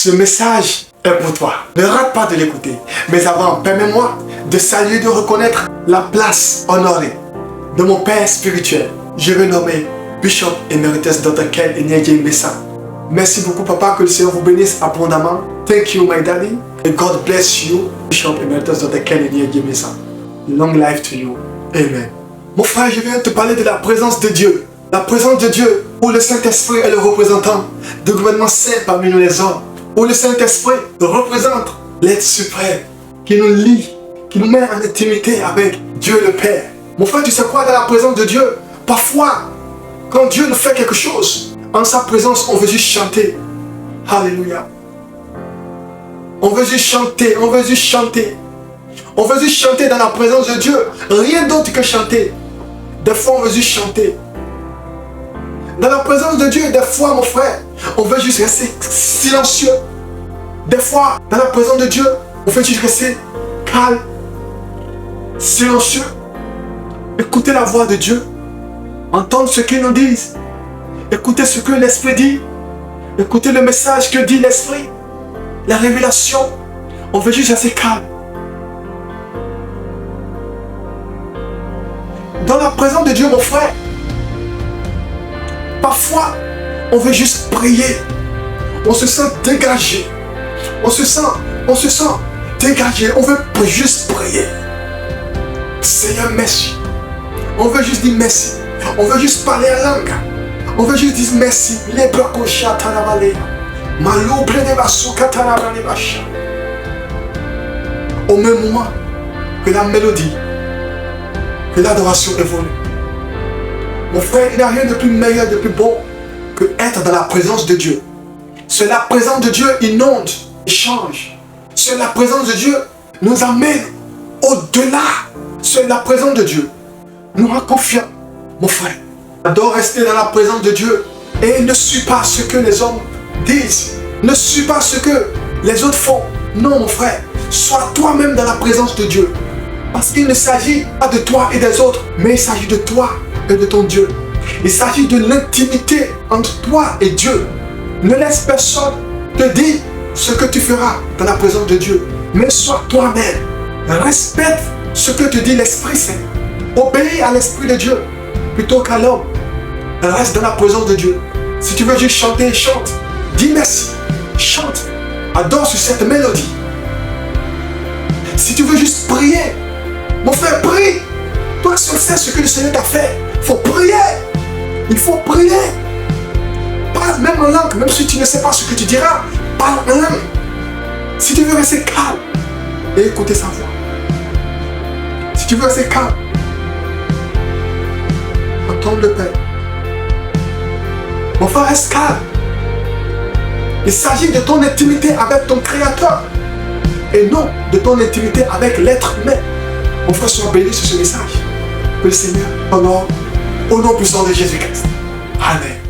Ce message est pour toi. Ne rate pas de l'écouter. Mais avant, permets-moi de saluer, de reconnaître la place honorée de mon père spirituel. Je vais nommer Bishop Emeritus Dr. Ken Enyeji Mensah. Merci beaucoup, papa, que le Seigneur vous bénisse abondamment. Thank you, my daddy. And God bless you, Bishop Emeritus Dr. Ken Enyeji Mensah. Long life to you. Amen. Mon frère, je viens te parler de la présence de Dieu. La présence de Dieu, où le Saint-Esprit est le représentant du gouvernement saint parmi nous les hommes. Où le Saint-Esprit représente l'être suprême, qui nous lie, qui nous met en intimité avec Dieu le Père. Mon frère, tu sais quoi, dans la présence de Dieu, parfois, quand Dieu nous fait quelque chose, en sa présence, on veut juste chanter. Alléluia. On veut juste chanter, on veut juste chanter. On veut juste chanter dans la présence de Dieu. Rien d'autre que chanter. Des fois, on veut juste chanter. Dans la présence de Dieu, des fois, mon frère, on veut juste rester silencieux. Des fois, dans la présence de Dieu, on veut juste rester calme, silencieux. Écoutez la voix de Dieu. Entendre ce qu'il nous dit. Écoutez ce que l'Esprit dit. Écoutez le message que dit l'Esprit. La révélation. On veut juste rester calme. Dans la présence de Dieu, mon frère, parfois, on veut juste prier. On se sent dégagé. On se sent dégagé. On veut juste prier. Seigneur, merci. On veut juste dire merci. On veut juste parler en langue. On veut juste dire merci. Au même moment que la mélodie, que l'adoration évolue. Mon frère, il n'y a rien de plus meilleur, de plus beau que être dans la présence de Dieu. C'est la présence de Dieu inonde, change. C'est la présence de Dieu nous amène au-delà. C'est la présence de Dieu nous rend confiants. Mon frère, adore rester dans la présence de Dieu et ne suis pas ce que les hommes disent. Ne suis pas ce que les autres font. Non, mon frère, sois toi-même dans la présence de Dieu. Parce qu'il ne s'agit pas de toi et des autres, mais il s'agit de toi et de ton Dieu. Il s'agit de l'intimité entre toi et Dieu. Ne laisse personne te dire ce que tu feras dans la présence de Dieu. Mais sois toi-même. Respecte ce que te dit l'Esprit Saint. Obéis à l'Esprit de Dieu plutôt qu'à l'homme. Reste dans la présence de Dieu. Si tu veux juste chanter, chante. Dis merci. Chante. Adore sur cette mélodie. Si tu veux juste prier, mon frère, prie. Toi seul sais ce que le Seigneur t'a fait. Il faut prier. Il faut prier. Parle même en langue, même si tu ne sais pas ce que tu diras. Parle en langue. Si tu veux rester calme et écouter sa voix. Si tu veux rester calme, entendre le Père. Mon frère, reste calme. Il s'agit de ton intimité avec ton Créateur et non de ton intimité avec l'être humain. Mon frère, sois béni sur ce message. Que le Seigneur t'honore au nom puissant de Jésus-Christ. Amen.